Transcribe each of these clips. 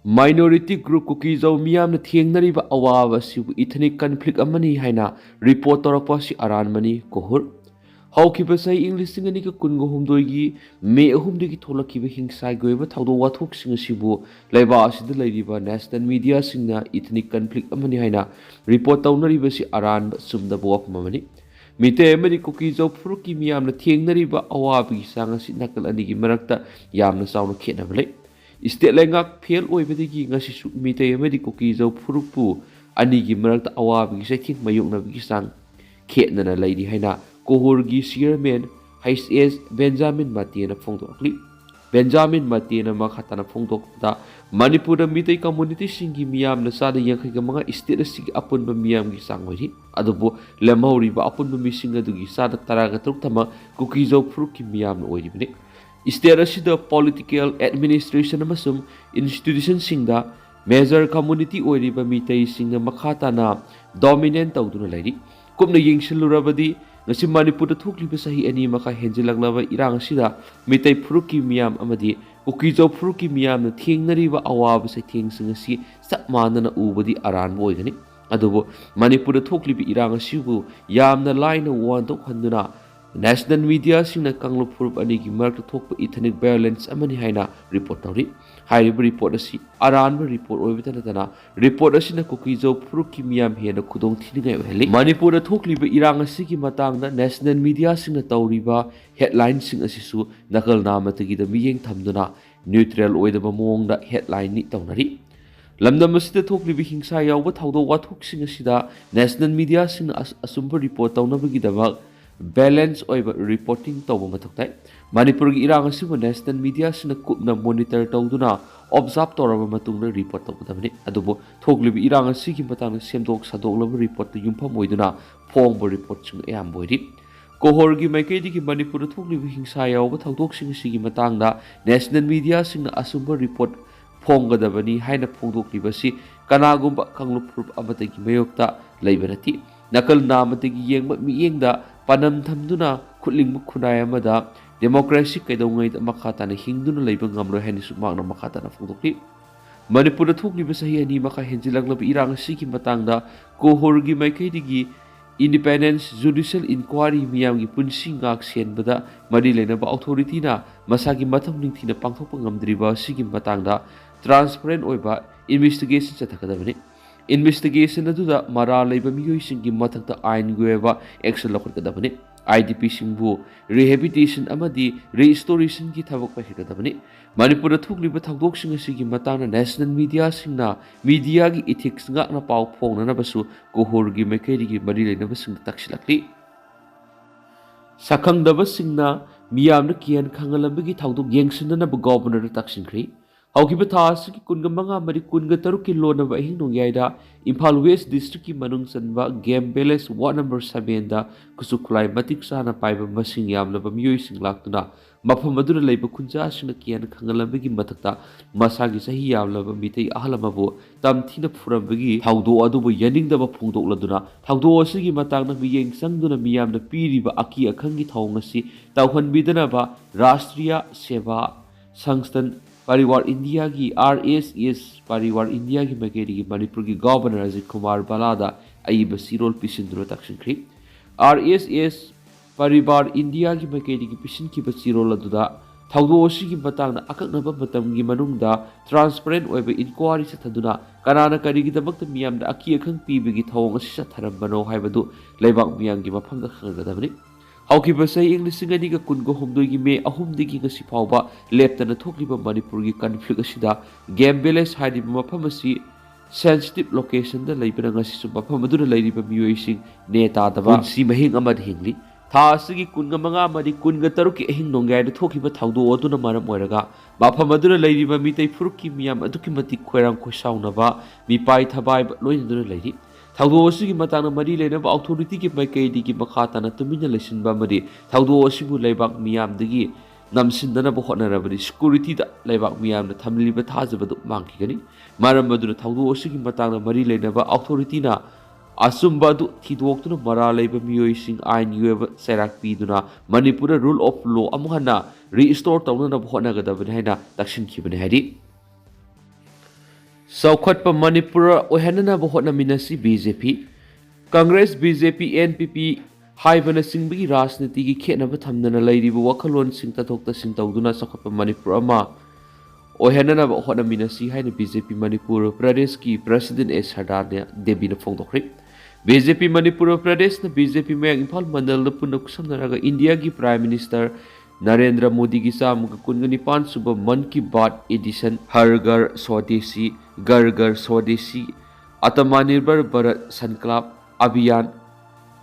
Minority group Kuki Jau miyamna thiengnariba awaba sibu ethnic conflict amani haina report torakpa si aran mani kohur. Haukiba sai English singani ka kungo humdoigi me ahumdigi tholakkiba hingsai goiba thawdo wathok singa sibu laiba asida lairiba national media singna ethnic conflict amani haina report tawnariba si aran sumda bawap mamani. Mite amani Kuki Jau furuki miyamna thiengnariba awabagi sanga si nakal anigi marakta yamna sauna khenabale. State lengak fail oibadigi ngasisu mitay amadi Kuki Jau furupu anigi marakta awabagi saking mayoknabagi sang khetnana laidi haina kohorgi chairman HS Benjamin Matiana phongdokli. Benjamin Matiana makhatana phongdokta Manipur mitay community singi miyam na sada yankay ka mga state sig apun ba miyam gi sang oiri adubo lamawri ba apun ba mising adugi sada taraga truk tama Kuki Jau furuki miyam na oiri bine. Istera sida political administration amasum institution singda major community oiriba mitai singna makhatana dominant tawduna lairi kumna yingsilurabadi ngasi Manipur da thukliba sahi ani maka henjilaglaba irang sida mitai furuki miyam amadi Kuki Jau furuki miyam na thiengnariba awaba sa thiengsinga si sakmanana ubadi aran boigani adubo Manipur da thukliba irang sibu yamna laina wandok handuna National media singna Banglow furup anigi marakta thokpa ethnic violence amani haina report tawri hairiba report asi aranba report oibatanatana report asina Kuki Jau furuki miyam hena khudong thiningai oheli Manipur da thokliba irang asigi matangda national media singna tawriba headline sing asisu nakal namatagi da miyeng thamduna neutral oidaba mongda headline ni tawnari lamdam asida thokliba hingsa yawba thawdo wathok sing asida national media singna asumba report tawnabagi dabak balance oiba reporting tawba mathoktai Manipur gi irang asibu national media sina kupna monitor tawduna observe toraba matungna report tawdabani adubo thoklibi irang asigi matangna semdok sadoklaba report yumpham oiduna phongba report sing ayam boiri kohor gi maikei gi Manipur thoklibi hingsa yawba thawdok sing sigi matangda national media singna asumba report phonggadabani haina phongdoklibasi kanagumba kangluprup amatagi mayokta leibanati nakal namatagi yengba miyengda panam thamduna khutling khunai amada democracy kaidongai makhatana hingduna leiba ngamro hani sumangna makhatana phongdokli Manipur da thokliba sahi ani maka henjilaglaba irang sigi matangda kohorgi maikaidigi independence judicial inquiry miyamgi punsi ngak senbada mari lenaba authority na masagi matham ningthina pangthokpa ngamdriba sigi matangda transparent oiba investigation chathakadabani investigation aduda mara leiba miyoi singi mathakta ain goeba action lokadabani IDP singbu rehabilitation amadi restoration ki thabak paikadabani Manipur thukliba thakdok sing asigi matana national media singna media gi ethics ngakna paw phongna na basu kohorgi mekeri gi mari leina basing taksilakli sakhangdaba singna miyamna kian khangalambagi thakdok yengsinna ba governor taksinkri Haukiba thasiki kunga manga mari kunga taruki lona ba Ahing nongyaida Imphal West District ki manung sanba Game Palace Ward number 7 da kusukulai matik sana paiba masing yamlaba miyoi sing laktuna mafam aduna leiba kunja singna kian khangalambagi matakta masagi sahi yamlaba mitei ahalamabu tamthina phuram-bagi thawdo adubu yaningdaba phongdokladuna thawdo asigi matangna miyeng sangduna miyamna piriba aki akhangi thawng asi tawhanbidanaba Rashtriya Seva Sangstan Pariwar India ki RSS Pariwar India ki makeri ki Manipur ki Governor Ajit Kumar Balada aiba sirol pisindro taksinkri RSS Pariwar India ki makeri ki pisin ki basirol aduda thawdo asigi matangna akaknaba matamgi manungda transparent oiba inquiry sathaduna kanana karigi damakta miyamda aki akhang pibigi thawng asi satharambano haibadu leibak miyamgi mafamda khanggadabani Haukiba sai English singani ka kungo humdoi me ahumdigi ngasi phawba leptana thokliba Manipur gi conflict asida Game Palace haidi mafam asi sensitive location da leibana ngasi su mafam aduna leiriba miyoi sing neta daba si mahing amad hingli tha asigi kunga manga mari kunga taruki Ahing nonggai da thokliba thawdo aduna maram oiraga mafam aduna leiriba mitei furuki miyam aduki mati khoirang khosaunaba mi pai thabai loinaduna leiri thawdo asigi matangna mari leinaba authority ki maikaidi ki makhatana tumina lesinba mari thawdo asibu leibak miyamdagi namsindana ba hotnarabadi security da leibak miyamna thamliba thajabadu mangkigani maram maduna thawdo asigi matangna mari leinaba authority na asumba du thidoktuna mara leiba miyoi sing ain yueba serak piduna Manipur rule of law amuhana restore tawna na hotnagadabani haina taksin khibani haidi Saukhotpa Manipur ohanana hotnaminasi BJP Congress BJP NPP haibana singbigi rajniti gi khetnaba thamdana lairibu wakhalon sing tathok tasin tawduna Saukhotpa Manipur ama ohanana hotnaminasi haina BJP Manipur Pradesh ki President S Sardar Debina phongdokri BJP Manipur Pradesh na BJP mayang Imphal Mandal na punna kusamnaraga India ki Prime Minister Narendra Modi ki samga kunganipan suba Man Ki Baat edition Har Ghar Swadeshi Ghar Ghar Swadeshi Atmanirbhar Bharat Sankalp Abhiyan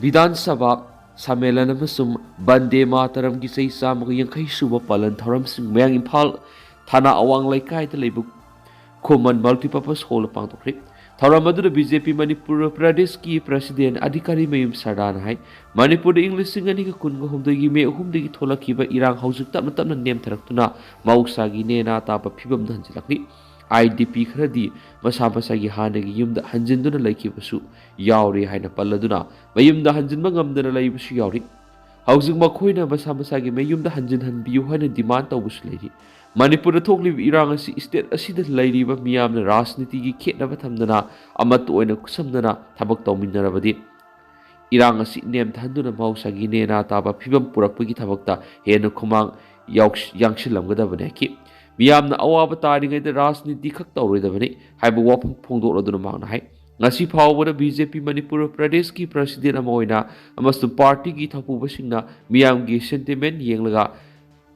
Vidhan Sabha Sammelan amasung Bande Mataram ki sei samga yangkai suba palan tharam sing mayang Imphal Thana Awang Laikai ta leibu Khoman Multipurpose Hall pangtokri Thauramadu BJP Manipur Pradesh ki President Adhikari Mayum Sardar hai Manipur English singani ka kunga humdagi me humdagi tholakiba irang hausuk tapna tapna nem tharaktuna mausagi nena tapa phibam dhanjilakni IDP khradi masa masagi hanagi yumda hanjinduna laikibasu yauri haina palladuna mayumda hanjinba ngamdana laibasu yauri hausuk makhoina masa masagi mayumda hanjin hanbiyu haina demand tawbusu leiri Manipur thokliba irang asi state asida lairiba miyamna rajniti gi khetnaba thamdana amat oina kusamdana thabak tawminnarabadi irang asi nem thanduna mausagi nena taba phibam purakpagi thabakta hena khumang yangsilamgadabane ki miyamna awaba taringaida rajniti khak tawroidabane haiba wafam phongdokladuna mangna hai ngasi phawbada BJP Manipur Pradesh ki president ama oina amasum party gi thapubasingna miyamgi sentiment yenglaga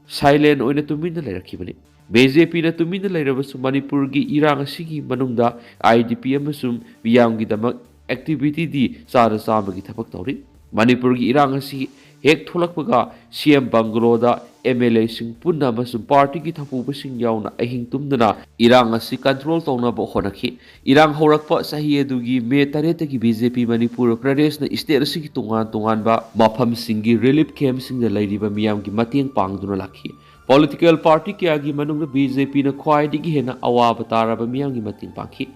silent oina tumina lairakibani BJP na tumina lairabasu Manipur gi irang asigi manungda IDP amasum miyamgi damak activity di sara samagi thapak tawri Manipur gi irang asi hek tholakpaga CM Banglow da MLA sing punna amasum party gi thapubasing yauna ahing tumdana irang asi control tawnaba honakhi irang horakpa sahi adugi me tareta gi BJP Manipur Pradesh na state asigi tungan ba mafam singi relief camp sing da lairiba miyam gi mateng pangduna lakhi political party kya gi manungda BJP na khwai digi hena awaba taraba miyam gi mateng panghi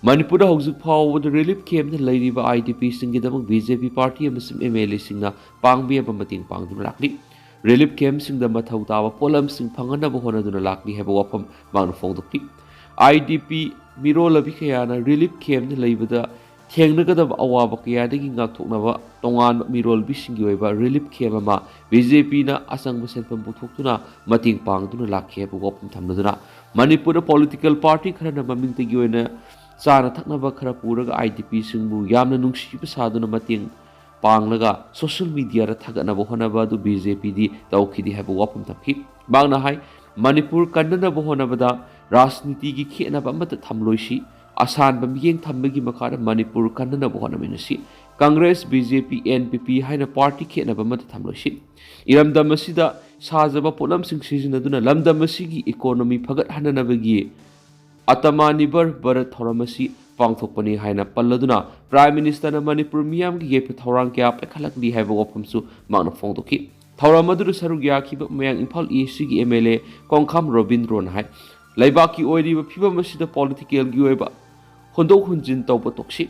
Manipur haujuk phawbada relief camp na lairiba IDP singi damak BJP party amasum MLA singna pangbi aba mateng pangduna lakli relief camp singda mathau taba polam sing phanganaba honaduna lakli heba wafam mangna phongdokli IDP mirolabi kayana relief camp na laibada thengnagadaba awaba kayadagi ngakthoknaba tongan mirolbi singi oiba relief camp ama BJP na asangba senfam puthokduna mateng pangduna lakhi heba wafam thamnaduna Manipur political party kharana mamingtagi oina Sana thaknaba khara puraga IDP singbu yamna nungsiba saduna mateng panglaga social media ra thaganaba honaba du BJP di tawkhidi haba wapam thapki bangna hai Manipur kannanaba honabada rajniti gi khenaba amata thamloisi asan ba miyeng thambagi makhara Manipur kannanaba honaminasi Congress BJP NPP haina party khenaba amata thamloisi iramdam asida sajaba polam sing sijinaduna lamdam asigi economy phagat hananabagi Atmanirbhar Bharat Thoramasi pangthokpani haina palladuna Prime Minister na Manipur miyam gi yepe thorang kya pekhalakli haiba wapamsu mangna phongdokhi thoramadu sarug yakhiba mayang Imphal East gi MLA Kongkham Robindron hai laibaki oiriba phibam asida political gi oiba hondok hunjin tawba tokshi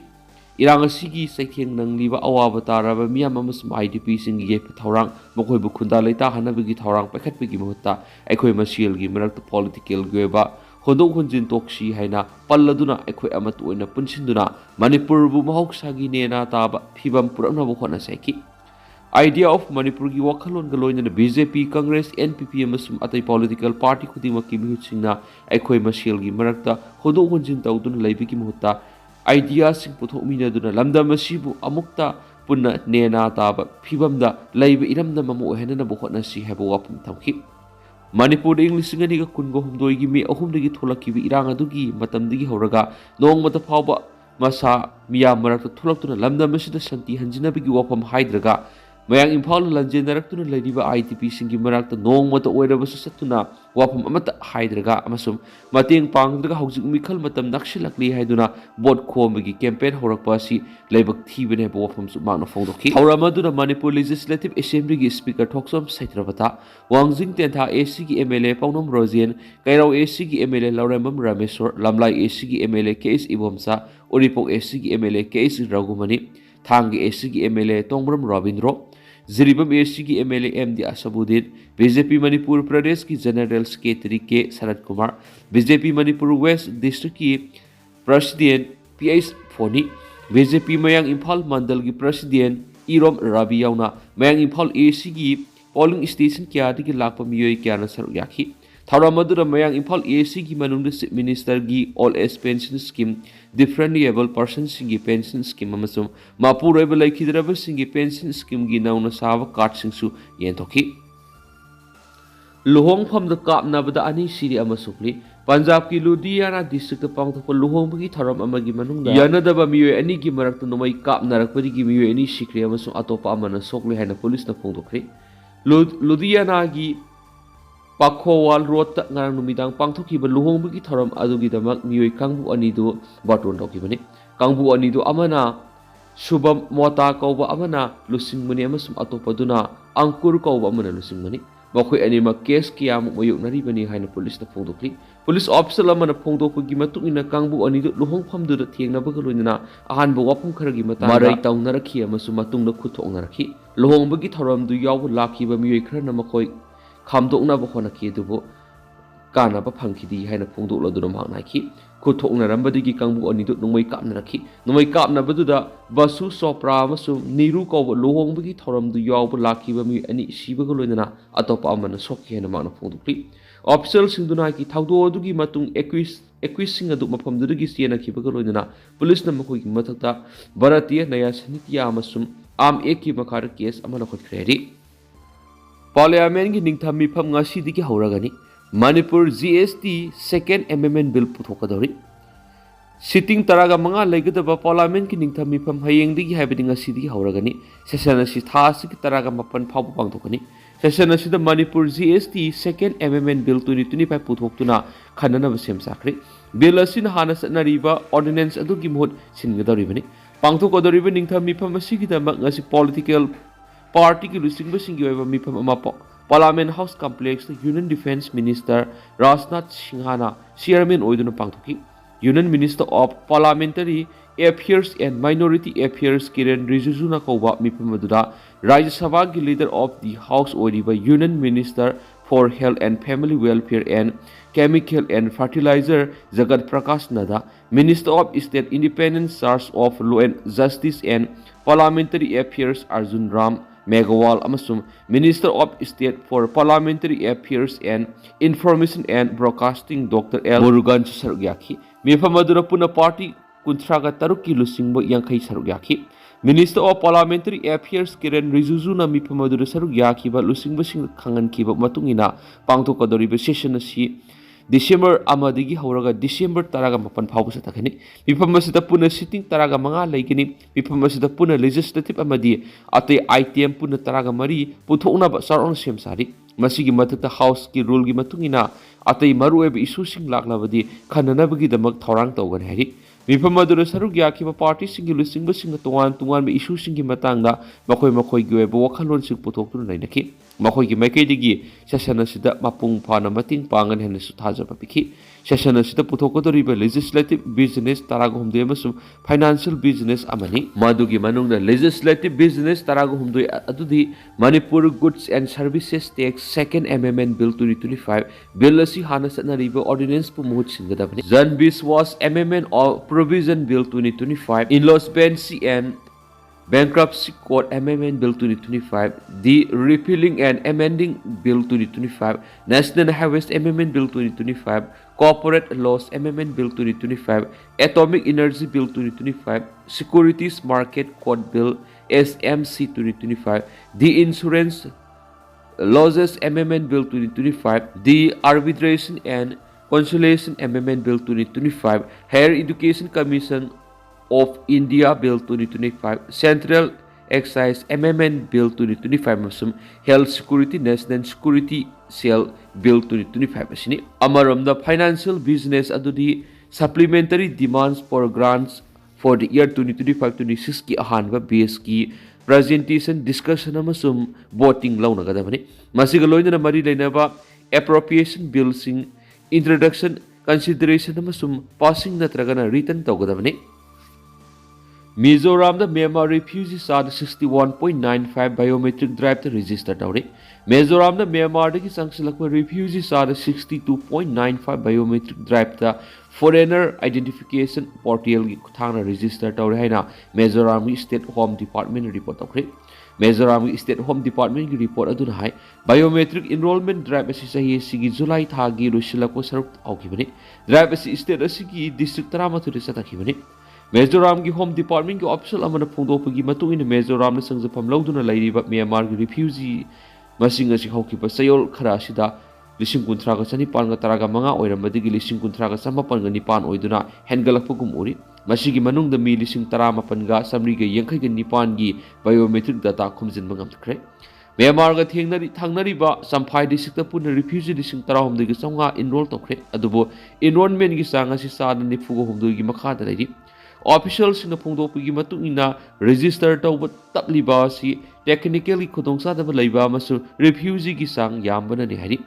irang asigi saitheng nangliba awaba taraba miyam amasum IDP sing gi yepe thorang mokhoibu khunda leita hanabagi thorang pekhatpagi mahutta aikhoi masiel gi marak political gi oiba Hodong Hunjin Tokshi haina palladuna ekhoi amat oina punsinduna Manipur bu mahoksagi nena taba phibam purakna bu khona saiki idea of Manipur gi wakhalon galoina BJP Congress NPP amasum atai political party khudima ki mihutsinga ekhoi masiel gi marakta hodong hunjin tawduna leibiki muhutta idea sing puthokmina duna lamdam asibu amukta punna nena taba phibamda leiba iramda mamu ohenana bu khona si hebo wapum thamki Manipur English singani ka kungo humdoi gi me ahumdagi tholakibi irang adugi matamdagi horaga nongmata phawba masa miya marakta tholaktuna lamdam asida santi hanjinabigi wafam haidraga mayang Imphal lanjenarakuna leiriba IDP singi marakta nongmata oirabasu satuna wafam amata haidraga amasum mateng pangdraga haujik mikhal matam nakshilakli haiduna bot khomagi campaign horakpa si leibak thibene bo wafam su mangna phongdokhi hauramaduna Manipur Legislative Assembly gi speaker thoksom saitrabata Wangjing Tentha AC gi MLA Paunom Rojen Kairau AC gi MLA Lauremam Rameswar Lamlai AC gi MLA KS Ibomsa Oripok AC gi MLA KS Ragumani Thangi AC gi MLA Tongram Robindro Ziribam AC की MLA MD Asabuddin BJP Manipur Pradesh की General Secretary K Sarat Kumar BJP Manipur West District की President PH Phoni, BJP Mayang Imphal Mandal gi President Irom Rabi yauna Mayang Imphal AC gi polling station kya digi lakpa miyoi kya na saruk yakhi. Thauramadu Mayang Imphal AC gi manung Chief Minister gi All Age Pension Scheme, differently able persons gi pension scheme amasum Manipur able laikhidraba singi pension scheme gi nauna sava card singsu yentokhi. Luhong pham da kap na bada ani siri amasukli Punjab ki Ludhiana district pangthok luhong bagi tharam amagi manung da yana daba miyoi ani gi marakta nomai kap narakpadi gi miyoi ani sikri amasung atopa amana sokle haina police na phongdokri. Ludhiana gi Pakhowal road ta ngarang numidang pangthokiba luhong bagi tharam adugi damak miyoi kangbu ani do baton dokibani. Kangbu ani do amana Shubham Mota kauba amana lusingmani amasum atopa duna Angkur kauba amana lusingmani. Makhoi anima case kiyamuk mayuk naribani haina police na phongdokli. Police officer lamana phongdokpagi matung ina kangbu ani do luhong phamdu da thengnabaga loinana ahanba wapum kharagi mata marai taungnarakhi amasum matungna khuthoknarakhi. Luhong bagi tharam du yaw lakhiba miyoi kharna makhoi khamdoknaba honaki dubo kanaba phangkhidi haina phongdokla duna mahnaki. Khuthoknarambadigi kangbu ani do nungmai kapnarakhi. Nungmai kapnabaduda Basu Sopra amasum Niru kauba luhong bagi tharam du yaw lakhiba mi ani sibaga loinana atopa amana sokhi haina mahna phongdokli. Official singduna ki thaudo adugi matung equis adu mafamdudagi siena khibaga loinana police na makhoi mathakta Bharatiya Naya Sanitya amasum am eki makhar case amana khotkhreri. Parliament gi ningtham mifam ngasi digi hauragani Manipur GST second amendment bill puthokadori. Sitting taraga manga legadaba parliament ki ningtham mifam hayeng digi haibadi ngasi digi hauragani. Session asi thasi ki taraga mapan phabu pangthokani. Session asi da Manipur GST second amendment bill 2025 puthoktuna khanana sem sakri. Bill asi na hana satnariba ordinance adu gi mohut singadoribani. Pangthokodoriba ningtham mifam asi ki damak ngasi political party ki lusingba singi oiba mifam amapo Parliament House Complex Union Defense Minister Rajnath Singhana Chairman oiduna pangthoki. Union Minister of Parliamentary Affairs and Minority Affairs Kiren Rijiju na kauba mipamadura Rajya Sabha ki leader of the House oidiba Union Minister for Health and Family Welfare and Chemical and Fertilizer Jagat Prakash Nada, Minister of State Independent Charge of Law and Justice and Parliamentary Affairs Arjun Ram Meghwal amasum Minister of State for Parliamentary Affairs and Information and Broadcasting Dr. L. Murugan Sarugyaki. Mifamadura Puna Party Kuntraga Taruki Lusingbo Yankai Sarugyaki. Minister of Parliamentary Affairs Kiren Rijujuna Mifamadura Sarugyaki but Lusingbo Sing Kangan Kiba Matungina Pangto Kadoriba session si December amadigi hauraga December taraga mapan phawsa takani mipamasita puna sitting taraga manga laigini mipamasita puna legislative amadi ate item puna taraga mari puthokna ba sarong semsari masigi mathakta house ki rule gi matungina ate marueb issue sing laklabadi khananabagi damak thorang tawgan hari mipamadura saruk yakhiba party singi lusingba singa tungan be issue singi matangda makhoi gi web wakhalon sing puthoktu nainaki makhoi gi maikaidigi session asida mapung phana mating pangan hen su thajaba pikhi session asida puthokodoriba legislative business taragomde amasum financial business amani madugi manungda legislative business taragomde adudi Manipur Goods and Services Tax second amendment bill 2025 bill asi hana satnariba ordinance pu mohut singadabani Jan Biswas amendment of provision bill 2025 in-laws bankruptcy and Bankruptcy Code Amendment Bill 2025, the Repealing and Amending Bill 2025, National Harvest Amendment Bill 2025, Corporate Laws Amendment Bill 2025, Atomic Energy Bill 2025, Securities Market Code Bill SMC 2025, the Insurance Losses Amendment Bill 2025, the Arbitration and Conciliation Amendment Bill 2025, Higher Education Commission of India Bill 2025, Central Excise Amendment Bill 2025 masum Health Security National Security Cell Bill 2025 asini amaram the financial business adudi supplementary demands for grants for the year 2025-26 ki ahanba base ki presentation discussion amasum voting launagadabani masiga loinana mari leinaba appropriation bill sing introduction consideration amasum passing natragana written tawgadabani Mizoram the Myanmar refugees are 61.95 biometric drive to register tawri. Mizoram the Myanmar the Sangsilakma refugees are 62.95 biometric drive to foreigner identification portal gi khutangna register tawre haina Mizoram gi state home department report tawkhre Mizoram gi state home department gi report aduna hai biometric enrollment drive asi sahi sigi July thagi rusilako saruk aukibani drive asi state asigi district 13 de satakibani Mizoram gi home department gi official amana phongdopagi matungina Mizoram na sangjapam lawduna lairiba Myanmar gi refugee masing asi haukiba sayol khara sida Lising kuntraga sani panga taraga manga oiramadi gi lising kuntraga samapan ga nipan oiduna hengalakpagum uri masigi manungda mi lising taramapan ga samri ga yangkai ga nipan gi biometric data khumjin mangam khre Myanmar ga thangnari ba samphai district pun refugee lising tarahom de ga songa enroll tokre adubo enrollment gi sanga si sa na nifugo humdu gi makha da lei official sing phongdo pagi matung ina register tawba tapli ba si technically khudongsa da leiba masu refugee gi sang yambana ni hari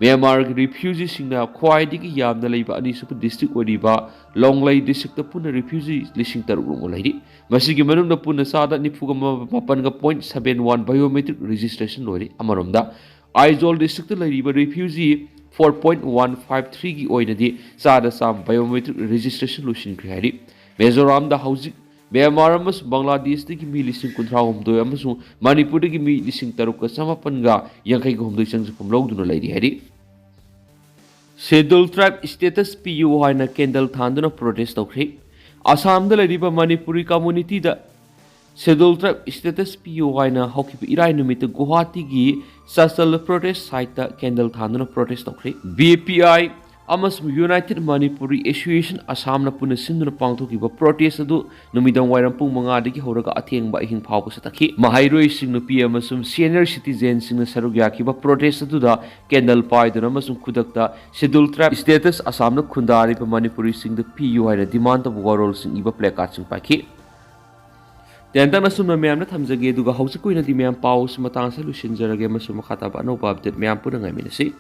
Myanmar refugee singna khwaidigi yamna leiba ani sup district oriba Longlei district ta puna refugee lising tarung lairi masigi manungna puna sada nifuga mapan ga 0.71 biometric registration lori amaromda Aizawl district ta lairiba refugee 4.153 gi oinadi sada sam biometric registration lusin khari Mizoram da housing Myanmar amas Bangladesh dagi mi lising kunthra humdoi amasung Manipur dagi mi lising taruk ka samapan ga yangkai ga humdoi sangjapam lawduna lairi hari Scheduled tribe status PU haina candle thanduna protest tawkhre Assam da lariba Manipuri community da Scheduled tribe status PU haina hokiba irai numit Guwahati gi social protest site da candle thanduna protest tawkhre BPI amasung United Manipuri Association Assam na puna sinduna pangthokiba protest adu numidang wairam pung 5 dagi horaga athengba ahing phawba satakhi mahairoi sing nupi amasung senior citizens sing na saruk yakiba protest adu da candle paiduna amasung khudakta scheduled tribe status Assam na khundari pa Manipuri sing da PU haina demand of warol sing iba placard sing pakhi Tentang na sumna miyam na thamjage duga hausa koina di miyam paus matang sa lusinjarage masum makata ba no update miyam puna ngai minasi